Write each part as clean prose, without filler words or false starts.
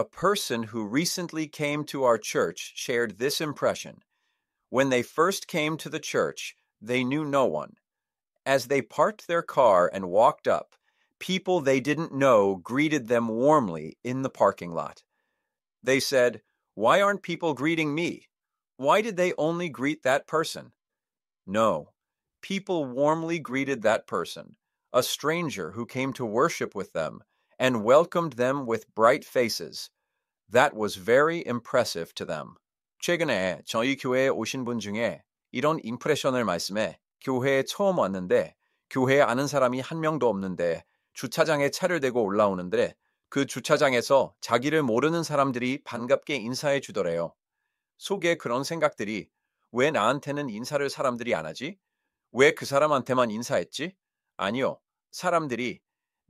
A person who recently came to our church shared this impression. When they first came to the church, they knew no one. As they parked their car and walked up, people they didn't know greeted them warmly in the parking lot. They said, "Why aren't people greeting me? Why did they only greet that person?" No, people warmly greeted that person, a stranger who came to worship with them, and welcomed them with bright faces. That was very impressive to them. 최근에 저희 교회에 오신 분 중에 이런 임프레션을 말씀해 교회에 처음 왔는데 교회에 아는 사람이 한 명도 없는데 주차장에 차를 대고 올라오는데 그 주차장에서 자기를 모르는 사람들이 반갑게 인사해 주더래요. 속에 그런 생각들이 왜 나한테는 인사를 사람들이 안 하지? 왜 그 사람한테만 인사했지? 아니요. 사람들이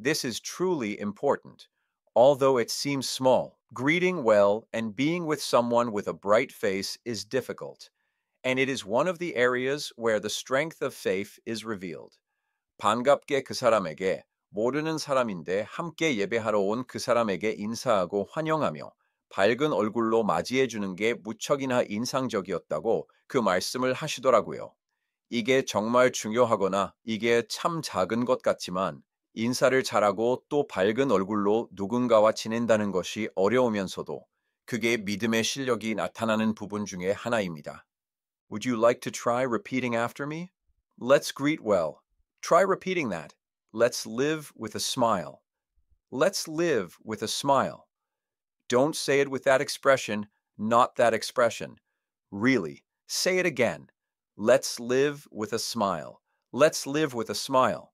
This is truly important. Although it seems small, greeting well and being with someone with a bright face is difficult, and it is one of the areas where the strength of faith is revealed. 반갑게 그 사람에게 모르는 사람인데 함께 예배하러 온 그 사람에게 인사하고 환영하며 밝은 얼굴로 맞이해 주는 게 무척이나 인상적이었다고 그 말씀을 하시더라고요. 이게 정말 중요하거나 이게 참 작은 것 같지만 인사를 잘하고 또 밝은 얼굴로 누군가와 지낸다는 것이 어려우면서도 그게 믿음의 실력이 나타나는 부분 중에 하나입니다. Would you like to try repeating after me? Let's greet well. Try repeating that. Let's live with a smile. Let's live with a smile. Don't say it with that expression, not that expression. Really, say it again. Let's live with a smile. Let's live with a smile.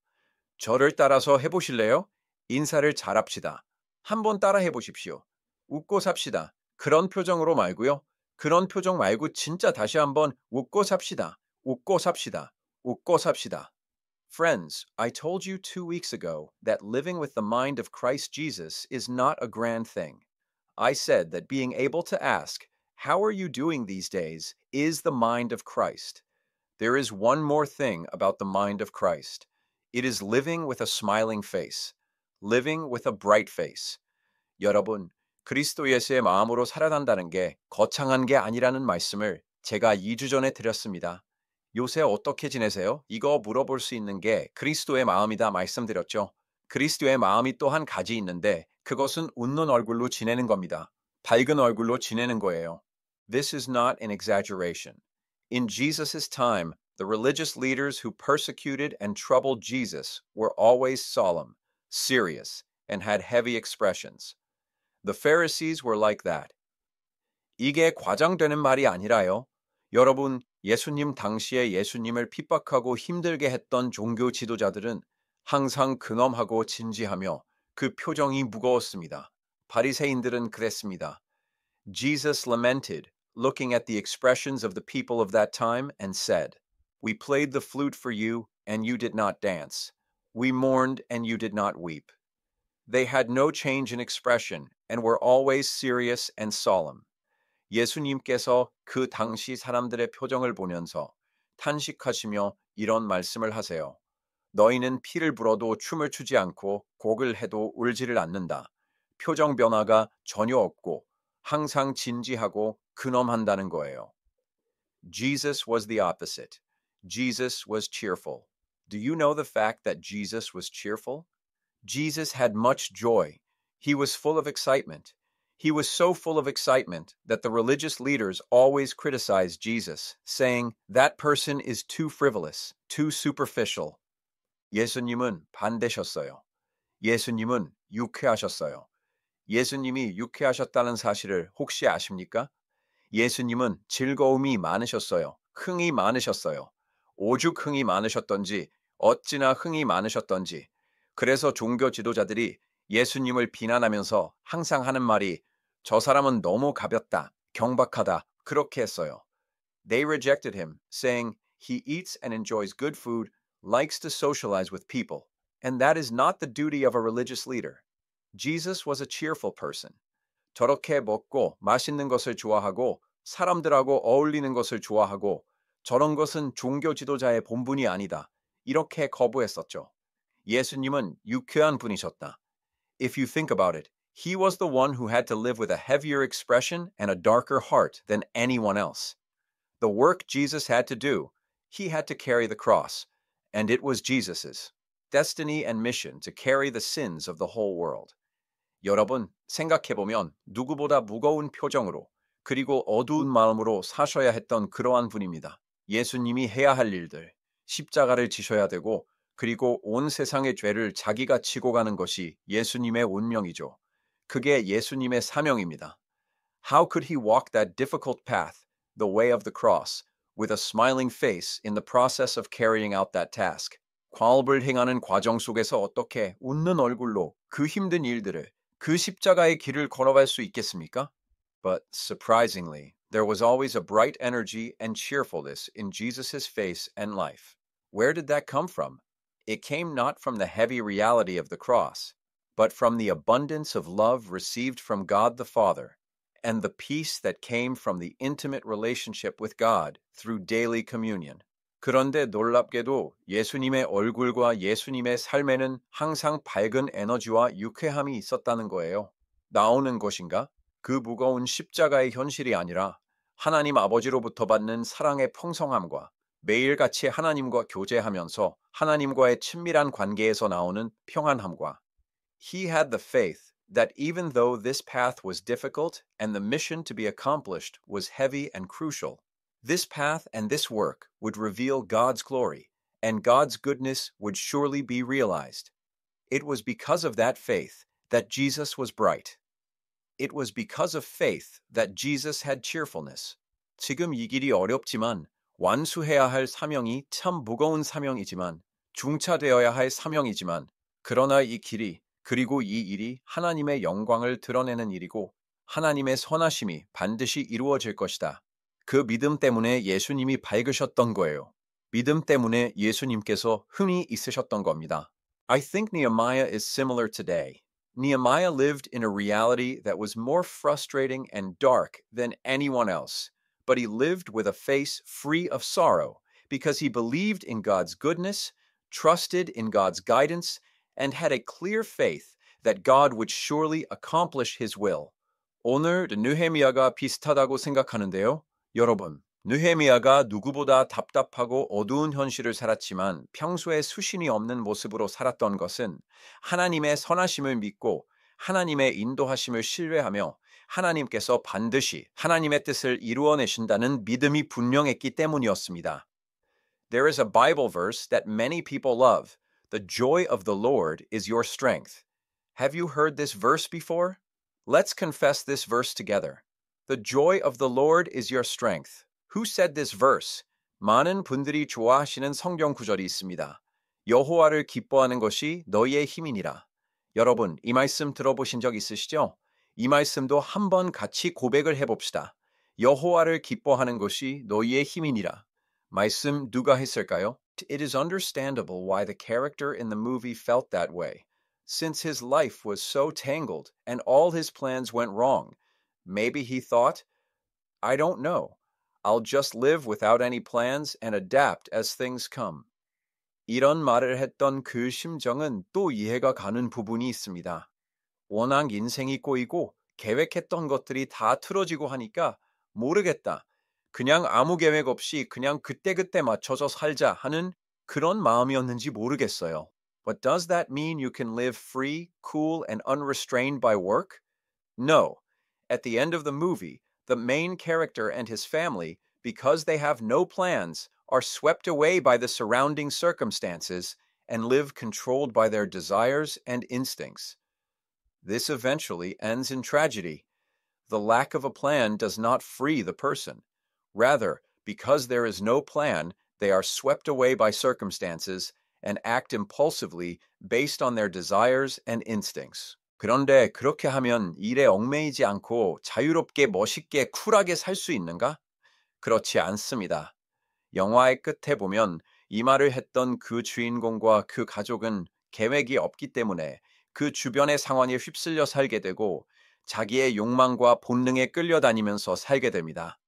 저를 따라서 해보실래요? 인사를 잘합시다. 한번 따라 해보십시오. 웃고 삽시다. 그런 표정으로 말고요. 그런 표정 말고 진짜 다시 한번 웃고 삽시다. 웃고 삽시다. 웃고 삽시다. Friends, I told you 2 weeks ago that living with the mind of Christ Jesus is not a grand thing. I said that being able to ask, "How are you doing these days?" is the mind of Christ. There is one more thing about the mind of Christ. It is living with a smiling face, living with a bright face. 여러분, 그리스도 예수의 마음으로 살아간다는 게 거창한 게 아니라는 말씀을 제가 2주 전에 드렸습니다. 요새 어떻게 지내세요? 이거 물어볼 수 있는 게 그리스도의 마음이다 말씀드렸죠. 그리스도의 마음이 또 한 가지 있는데 그것은 웃는 얼굴로 지내는 겁니다. 밝은 얼굴로 지내는 거예요. This is not an exaggeration. In Jesus' time, the religious leaders who persecuted and troubled Jesus were always solemn, serious, and had heavy expressions. The Pharisees were like that. 이게 과장되는 말이 아니라요. 여러분, 예수님 당시에 예수님을 핍박하고 힘들게 했던 종교 지도자들은 항상 근엄하고 진지하며 그 표정이 무거웠습니다. 바리새인들은 그랬습니다. Jesus lamented, looking at the expressions of the people of that time, and said, "We played the flute for you, and you did not dance. We mourned, and you did not weep." They had no change in expression, and were always serious and solemn. 예수님께서 그 당시 사람들의 표정을 보면서 탄식하시며 이런 말씀을 하세요. 너희는 피를 불어도 춤을 추지 않고 곡을 해도 울지를 않는다. 표정 변화가 전혀 없고 항상 진지하고 근엄한다는 거예요. Jesus was the opposite. Jesus was cheerful. Do you know the fact that Jesus was cheerful? Jesus had much joy. He was full of excitement. He was so full of excitement that the religious leaders always criticized Jesus, saying, "That person is too frivolous, too superficial." 예수님은 반대셨어요. 예수님은 유쾌하셨어요. 예수님이 유쾌하셨다는 사실을 혹시 아십니까? 예수님은 즐거움이 많으셨어요. 흥이 많으셨어요. 오죽 흥이 많으셨던지, 어찌나 흥이 많으셨던지. 그래서 종교 지도자들이 예수님을 비난하면서 항상 하는 말이 저 사람은 너무 가볍다, 경박하다, 그렇게 했어요. They rejected him, saying, "He eats and enjoys good food, likes to socialize with people, and that is not the duty of a religious leader." Jesus was a cheerful person. 저렇게 먹고 맛있는 것을 좋아하고 사람들하고 어울리는 것을 좋아하고 저런 것은 종교 지도자의 본분이 아니다. 이렇게 거부했었죠. 예수님은 유쾌한 분이셨다. If you think about it, He was the one who had to live with a heavier expression and a darker heart than anyone else. The work Jesus had to do, he had to carry the cross, and it was Jesus's destiny and mission to carry the sins of the whole world. 여러분, 생각해보면 누구보다 무거운 표정으로 그리고 어두운 마음으로 사셔야 했던 그러한 분입니다. 예수님이 해야 할 일들, 십자가를 지셔야 되고 그리고 온 세상의 죄를 자기가 지고 가는 것이 예수님의 운명이죠. 그게 예수님의 사명입니다. How could he walk that difficult path, the way of the cross, with a smiling face in the process of carrying out that task? 과업을 행하는 과정 속에서 어떻게 웃는 얼굴로 그 힘든 일들을, 그 십자가의 길을 걸어갈 수 있겠습니까? But surprisingly, there was always a bright energy and cheerfulness in Jesus' face and life. Where did that come from? It came not from the heavy reality of the cross, but from the abundance of love received from God the Father, and the peace that came from the intimate relationship with God through daily communion. 그런데 놀랍게도 예수님의 얼굴과 예수님의 삶에는 항상 밝은 에너지와 유쾌함이 있었다는 거예요. 나오는 것인가? 그 무거운 십자가의 현실이 아니라 하나님 아버지로부터 받는 사랑의 풍성함과 매일같이 하나님과 교제하면서 하나님과의 친밀한 관계에서 나오는 평안함과 He had the faith that even though this path was difficult and the mission to be accomplished was heavy and crucial, this path and this work would reveal God's glory, and God's goodness would surely be realized. It was because of that faith that Jesus was bright. It was because of faith that Jesus had cheerfulness. 지금 이 길이 어렵지만 완수해야 할 사명이 참 무거운 사명이지만 중차되어야 할 사명이지만 그러나 이 길이 그리고 이 일이 하나님의 영광을 드러내는 일이고 하나님의 선하심이 반드시 이루어질 것이다. 그 믿음 때문에 예수님이 밝으셨던 거예요. 믿음 때문에 예수님께서 흥이 있으셨던 겁니다. I think Nehemiah is similar today. Nehemiah lived in a reality that was more frustrating and dark than anyone else, but he lived with a face free of sorrow because he believed in God's goodness, trusted in God's guidance, and had a clear faith that God would surely accomplish his will. 오늘 느헤미야가 비슷하다고 생각하는데요. 여러분, 느헤미야가 누구보다 답답하고 어두운 현실을 살았지만 평소에 수신이 없는 모습으로 살았던 것은 하나님의 선하심을 믿고 하나님의 인도하심을 신뢰하며 하나님께서 반드시 하나님의 뜻을 이루어내신다는 믿음이 분명했기 때문이었습니다. There is a Bible verse that many people love. The joy of the Lord is your strength. Have you heard this verse before? Let's confess this verse together. The joy of the Lord is your strength. Who said this verse? 많은 분들이 좋아하시는 성경 구절이 있습니다. 여호와를 기뻐하는 것이 너희의 힘이니라. 여러분, 이 말씀 들어보신 적 있으시죠? 이 말씀도 한번 같이 고백을 해봅시다. 여호와를 기뻐하는 것이 너희의 힘이니라. 말씀 누가 했을까요? It is understandable why the character in the movie felt that way, since his life was so tangled and all his plans went wrong. Maybe he thought, I don't know. I'll just live without any plans and adapt as things come. 이런 말을 했던 그 심정은 또 이해가 가는 부분이 있습니다. 워낙 인생이 꼬이고 계획했던 것들이 다 틀어지고 하니까 모르겠다. 그냥 아무 계획 없이 그냥 그때그때 맞춰서 살자 하는 그런 마음이었는지 모르겠어요. But does that mean you can live free, cool, and unrestrained by work? No. At the end of the movie, the main character and his family, because they have no plans, are swept away by the surrounding circumstances and live controlled by their desires and instincts. This eventually ends in tragedy. The lack of a plan does not free the person. Rather, because there is no plan, they are swept away by circumstances and act impulsively based on their desires and instincts. 그런데 그렇게 하면 일에 얽매이지 않고 자유롭게 멋있게 쿨하게 살 수 있는가? 그렇지 않습니다. 영화의 끝에 보면 이 말을 했던 그 주인공과 그 가족은 계획이 없기 때문에 그 주변의 상황에 휩쓸려 살게 되고 자기의 욕망과 본능에 끌려다니면서 살게 됩니다.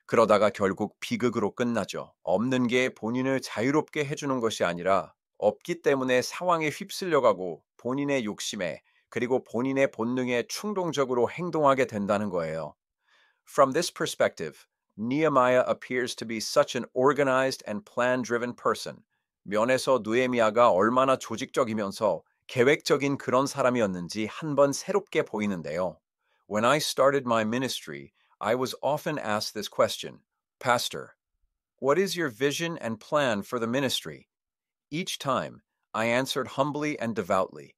그러다가 결국 비극으로 끝나죠. 없는 게 본인을 자유롭게 해주는 것이 아니라 없기 때문에 상황에 휩쓸려가고 본인의 욕심에 그리고 본인의 본능에 충동적으로 행동하게 된다는 거예요. From this perspective, Nehemiah appears to be such an organized and plan-driven person. 면에서 느헤미야가 얼마나 조직적이면서 계획적인 그런 사람이었는지 한번 새롭게 보이는데요. When I started my ministry, I was often asked this question, Pastor, what is your vision and plan for the ministry? Each time, I answered humbly and devoutly,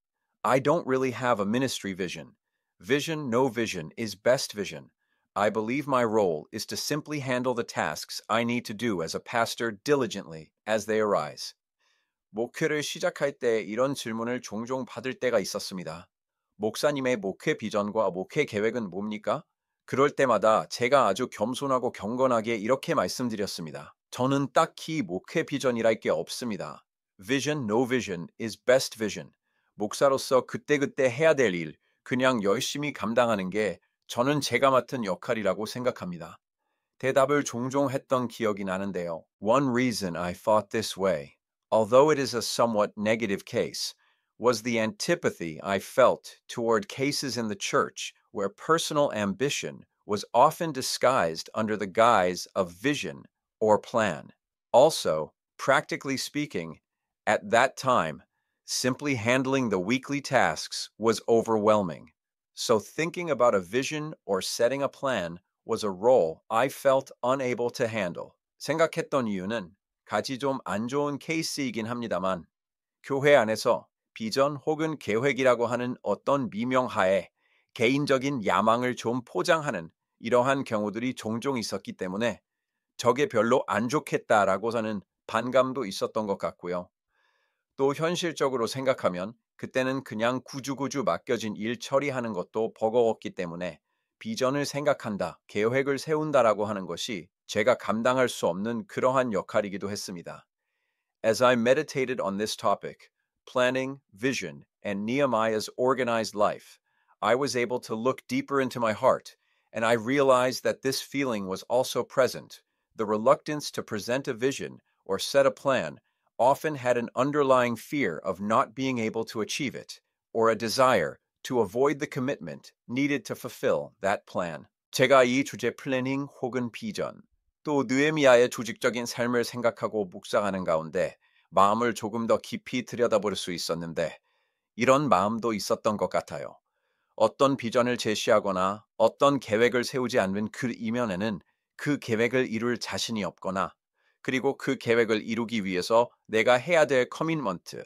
I don't really have a ministry vision. Vision, no vision, is best vision. I believe my role is to simply handle the tasks I need to do as a pastor diligently as they arise. 목회를 시작할 때 이런 질문을 종종 받을 때가 있었습니다. 목사님의 목회 비전과 목회 계획은 뭡니까? 그럴 때마다 제가 아주 겸손하고 경건하게 이렇게 말씀드렸습니다. 저는 딱히 목회 비전이랄 게 없습니다. Vision, no vision is best vision. 목사로서 그때그때 해야 될 일, 그냥 열심히 감당하는 게 저는 제가 맡은 역할이라고 생각합니다. 대답을 종종 했던 기억이 나는데요. One reason I thought this way, although it is a somewhat negative case, was the antipathy I felt toward cases in the church where personal ambition was often disguised under the guise of vision or plan. Also, practically speaking, at that time, simply handling the weekly tasks was overwhelming. So thinking about a vision or setting a plan was a role I felt unable to handle. 생각했던 이유는 가지 좀 안 좋은 케이스이긴 합니다만, 교회 안에서 비전 혹은 계획이라고 하는 어떤 미명하에 개인적인 야망을 좀 포장하는 이러한 경우들이 종종 있었기 때문에 저게 별로 안 좋겠다라고서는 반감도 있었던 것 같고요. 또 현실적으로 생각하면 그때는 그냥 구주구주 맡겨진 일 처리하는 것도 버거웠기 때문에 비전을 생각한다, 계획을 세운다라고 하는 것이 제가 감당할 수 없는 그러한 역할이기도 했습니다. As I meditated on this topic, planning, vision, and Nehemiah's organized life, I was able to look deeper into my heart, and I realized that this feeling was also present. The reluctance to present a vision or set a plan often had an underlying fear of not being able to achieve it, or a desire to avoid the commitment needed to fulfill that plan. 제가 이 주제 플래닝 혹은 비전, 또 느헤미야의 조직적인 삶을 생각하고 묵상하는 가운데 마음을 조금 더 깊이 들여다볼 수 있었는데 이런 마음도 있었던 것 같아요. 어떤 비전을 제시하거나 어떤 계획을 세우지 않는 그 이면에는 그 계획을 이룰 자신이 없거나 그리고 그 계획을 이루기 위해서 내가 해야 될 커밋먼트,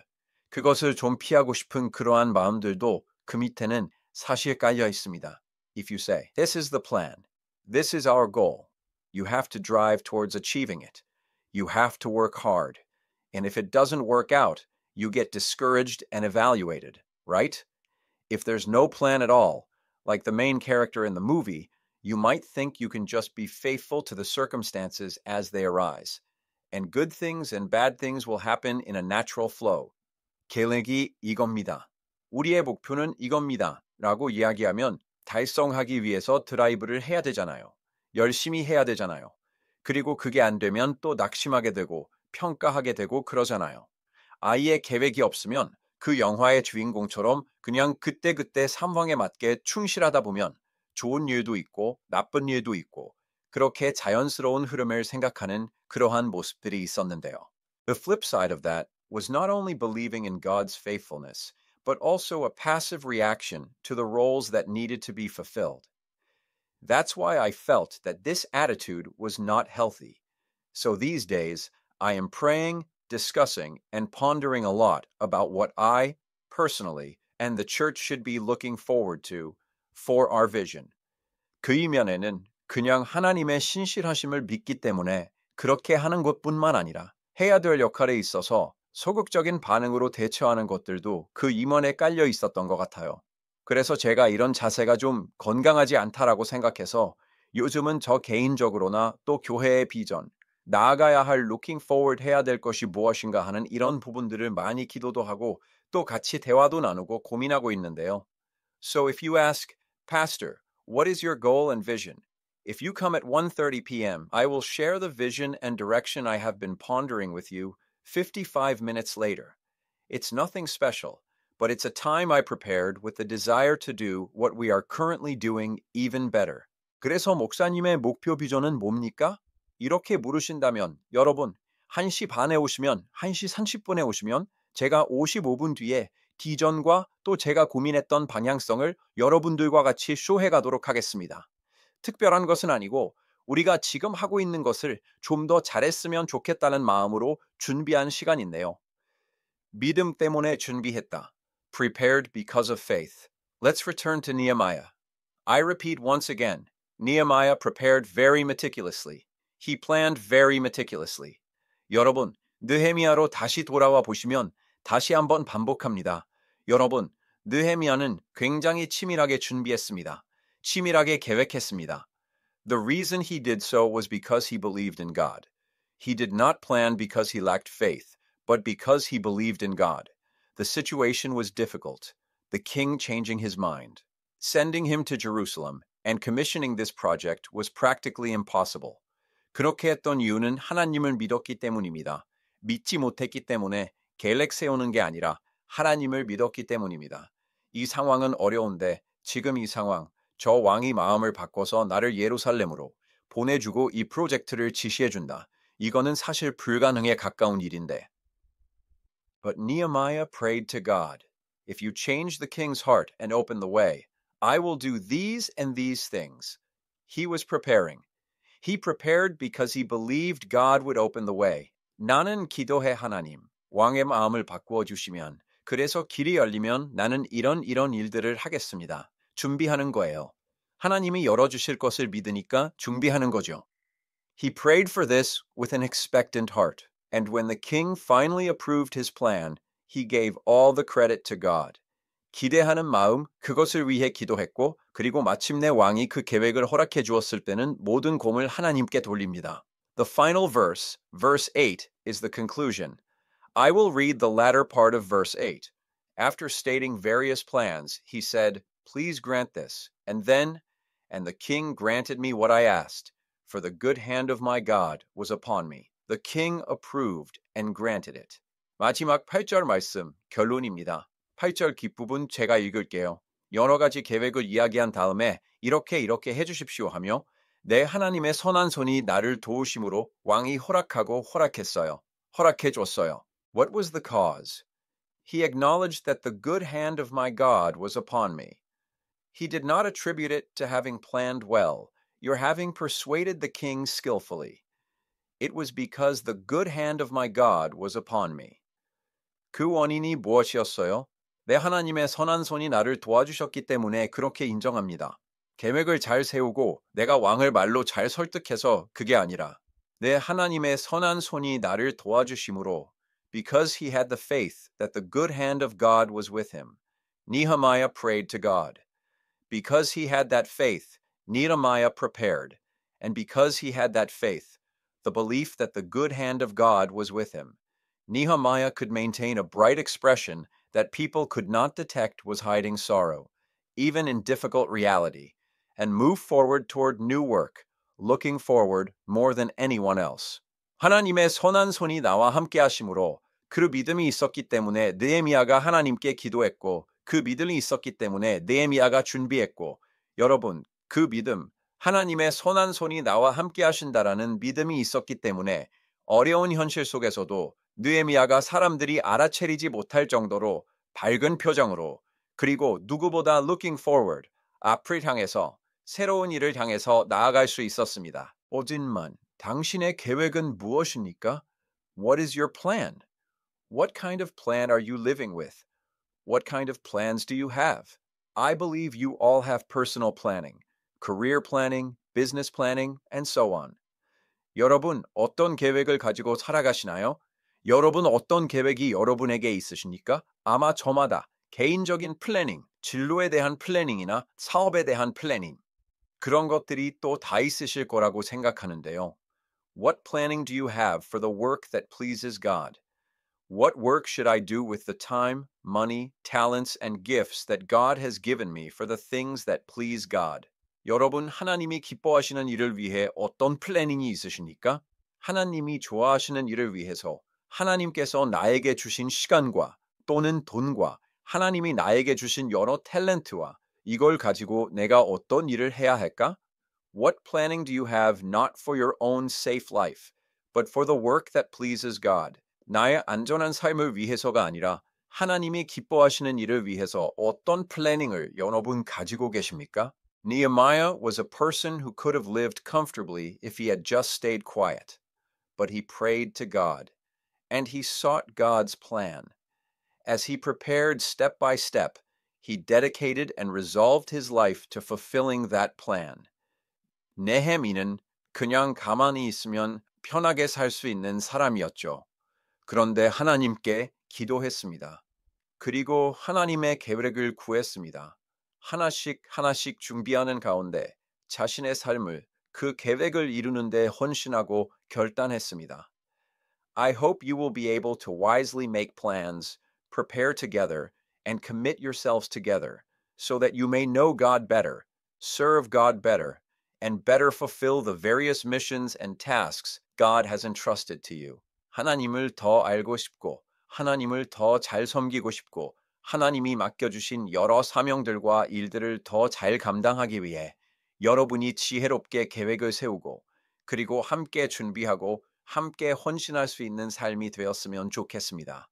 그것을 좀 피하고 싶은 그러한 마음들도 그 밑에는 사실 깔려 있습니다. If you say, this is the plan, this is our goal, you have to drive towards achieving it. You have to work hard. And if it doesn't work out, you get discouraged and evaluated, right? If there's no plan at all, like the main character in the movie, you might think you can just be faithful to the circumstances as they arise. And good things and bad things will happen in a natural flow. 계획이 이겁니다. 우리의 목표는 이겁니다. 라고 이야기하면 달성하기 위해서 드라이브를 해야 되잖아요. 열심히 해야 되잖아요. 그리고 그게 안 되면 또 낙심하게 되고 평가하게 되고 그러잖아요. 아예 계획이 없으면 그 영화의 주인공처럼 그냥 그때그때 상황에 맞게 충실하다 보면 좋은 일도 있고 나쁜 일도 있고 그렇게 자연스러운 흐름을 생각하는 그러한 모습들이 있었는데요. The flip side of that was not only believing in God's faithfulness, but also a passive reaction to the roles that needed to be fulfilled. That's why I felt that this attitude was not healthy. So these days, I am praying, discussing, and pondering a lot about what I, personally, and the church should be looking forward to for our vision. 그 이면에는 그냥 하나님의 신실하심을 믿기 때문에 그렇게 하는 것뿐만 아니라 해야 될 역할에 있어서 소극적인 반응으로 대처하는 것들도 그 임원에 깔려 있었던 것 같아요. 그래서 제가 이런 자세가 좀 건강하지 않다라고 생각해서 요즘은 저 개인적으로나 또 교회의 비전, 나아가야 할 looking forward 해야 될 것이 무엇인가 하는 이런 부분들을 많이 기도도 하고 또 같이 대화도 나누고 고민하고 있는데요. So if you ask, Pastor, what is your goal and vision? If you come at 1:30 p.m., I will share the vision and direction I have been pondering with you 55 minutes later. It's nothing special, but it's a time I prepared with the desire to do what we are currently doing even better. 그래서 목사님의 목표 비전은 뭡니까? 이렇게 물으신다면 여러분 1시 반에 오시면 1시 30분에 오시면 제가 55분 뒤에 비전과 또 제가 고민했던 방향성을 여러분들과 같이 쇼해 가도록 하겠습니다. 특별한 것은 아니고 우리가 지금 하고 있는 것을 좀 더 잘했으면 좋겠다는 마음으로 준비한 시간인데요. 믿음 때문에 준비했다. Prepared because of faith. Let's return to Nehemiah. I repeat once again, Nehemiah prepared very meticulously. He planned very meticulously. 여러분, 느헤미야로 다시 돌아와 보시면 다시 한번 반복합니다. 여러분, 느헤미야는 굉장히 치밀하게 준비했습니다. 치밀하게 계획했습니다. The reason he did so was because he believed in God. He did not plan because he lacked faith, but because he believed in God. The situation was difficult, the king changing his mind. Sending him to Jerusalem and commissioning this project was practically impossible. 그렇게 했던 이유는 하나님을 믿었기 때문입니다. 믿지 못했기 때문에 계획 세우는 게 아니라 하나님을 믿었기 때문입니다. 이 상황은 어려운데 지금 이 상황, 저 왕이 마음을 바꿔서 나를 예루살렘으로 보내주고 이 프로젝트를 지시해준다. 이거는 사실 불가능에 가까운 일인데. But Nehemiah prayed to God, If you change the king's heart and open the way, I will do these and these things. He was preparing. He prepared because he believed God would open the way. 나는 기도해 하나님, 왕의 마음을 바꾸어 주시면, 그래서 길이 열리면 나는 이런 일들을 하겠습니다. 준비하는 거예요. 하나님이 열어주실 것을 믿으니까 준비하는 거죠. He prayed for this with an expectant heart, and when the king finally approved his plan, he gave all the credit to God. 기대하는 마음, 그것을 위해 기도했고, 그리고 마침내 왕이 그 계획을 허락해 주었을 때는 모든 공을 하나님께 돌립니다. The final verse, verse 8, is the conclusion. I will read the latter part of verse 8. After stating various plans, he said, Please grant this, and then, and the king granted me what I asked, for the good hand of my God was upon me. The king approved and granted it. 마지막 8절 말씀, 결론입니다. 8절 뒷부분 제가 읽을게요. 여러 가지 계획을 이야기한 다음에 이렇게 해주십시오 하며 내 하나님의 선한 손이 나를 도우심으로 왕이 허락했어요. 허락해 줬어요. What was the cause? He acknowledged that the good hand of my God was upon me. He did not attribute it to having planned well, your having persuaded the king skillfully. It was because the good hand of my God was upon me. 그 원인이 무엇이었어요? 내 하나님의 선한 손이 나를 도와주셨기 때문에 그렇게 인정합니다. 계획을 잘 세우고 내가 왕을 말로 잘 설득해서 그게 아니라 내 하나님의 선한 손이 나를 도와주심으로 because he had the faith that the good hand of God was with him. Nehemiah prayed to God. Because he had that faith, Nehemiah prepared. And because he had that faith, the belief that the good hand of God was with him, Nehemiah could maintain a bright expression that people could not detect was hiding sorrow, even in difficult reality, and move forward toward new work, looking forward more than anyone else. 하나님의 선한 손이 나와 함께 하심으로 그 믿음이 있었기 때문에 느헤미야가 하나님께 기도했고 그 믿음이 있었기 때문에 느헤미야가 준비했고 여러분 그 믿음 하나님의 선한 손이 나와 함께 하신다라는 믿음이 있었기 때문에 어려운 현실 속에서도 느헤미야가 사람들이 알아채리지 못할 정도로 밝은 표정으로 그리고 누구보다 looking forward, 앞을 향해서 새로운 일을 향해서 나아갈 수 있었습니다. 오진만, 당신의 계획은 무엇입니까? What is your plan? What kind of plan are you living with? What kind of plans do you have? I believe you all have personal planning, career planning, business planning, and so on. 여러분, 어떤 계획을 가지고 살아가시나요? 여러분 어떤 계획이 여러분에게 있으십니까? 아마 저마다 개인적인 플래닝, 진로에 대한 플래닝이나 사업에 대한 플래닝, 그런 것들이 또 다 있으실 거라고 생각하는데요. What planning do you have for the work that pleases God? What work should I do with the time, money, talents, and gifts that God has given me for the things that please God? 여러분 하나님이 기뻐하시는 일을 위해 어떤 플래닝이 있으십니까? 하나님이 좋아하시는 일을 위해서 하나님께서 나에게 주신 시간과 또는 돈과 하나님이 나에게 주신 여러 탤런트와 이걸 가지고 내가 어떤 일을 해야 할까? What planning do you have not for your own safe life, but for the work that pleases God? 나의 안전한 삶을 위해서가 아니라 하나님이 기뻐하시는 일을 위해서 어떤 플래닝을 여러분 가지고 계십니까? Nehemiah was a person who could have lived comfortably if he had just stayed quiet, but he prayed to God, and he sought God's plan. As he prepared step by step, he dedicated and resolved his life to fulfilling that plan. 네헤미는 그냥 가만히 있으면 편하게 살 수 있는 사람이었죠. 그런데 하나님께 기도했습니다. 그리고 하나님의 계획을 구했습니다. 하나씩 하나씩 준비하는 가운데 자신의 삶을 그 계획을 이루는데 헌신하고 결단했습니다. I hope you will be able to wisely make plans, prepare together, and commit yourselves together so that you may know God better, serve God better, and better fulfill the various missions and tasks God has entrusted to you. 하나님을 더 알고 싶고 하나님을 더 잘 섬기고 싶고 하나님이 맡겨주신 여러 사명들과 일들을 더 잘 감당하기 위해 여러분이 지혜롭게 계획을 세우고 그리고 함께 준비하고 함께 헌신할 수 있는 삶이 되었으면 좋겠습니다.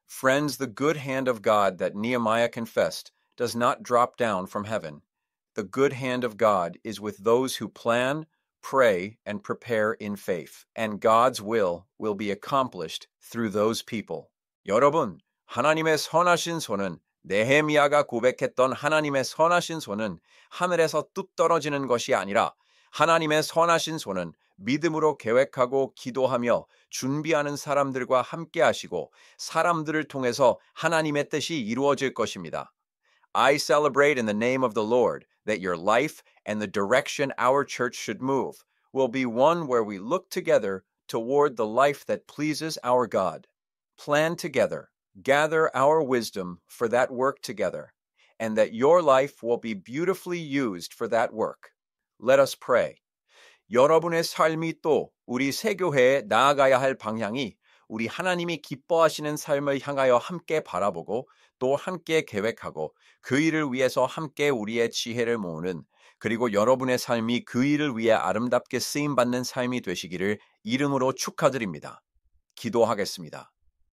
Friends, the good hand of God that Nehemiah confessed does not drop down from heaven. The good hand of God is with those who plan, pray, and prepare in faith, and God's will be accomplished through those people. 여러분, 하나님의 선하신 손은 네헤미야가 고백했던 하나님의 선하신 손은 하늘에서 뚝 떨어지는 것이 아니라 하나님의 선하신 손은 믿음으로 계획하고 기도하며 준비하는 사람들과 함께 하시고 사람들을 통해서 하나님의 뜻이 이루어질 것입니다. I celebrate in the name of the Lord that your life and the direction our church should move will be one where we look together toward the life that pleases our God. Plan together, gather our wisdom for that work together, and that your life will be beautifully used for that work. Let us pray. 여러분의 삶이 또 우리 세교회에 나아가야 할 방향이 우리 하나님이 기뻐하시는 삶을 향하여 함께 바라보고 또 함께 계획하고 그 일을 위해서 함께 우리의 지혜를 모으는 그리고 여러분의 삶이 그 일을 위해 아름답게 쓰임받는 삶이 되시기를 이름으로 축하드립니다. 기도하겠습니다.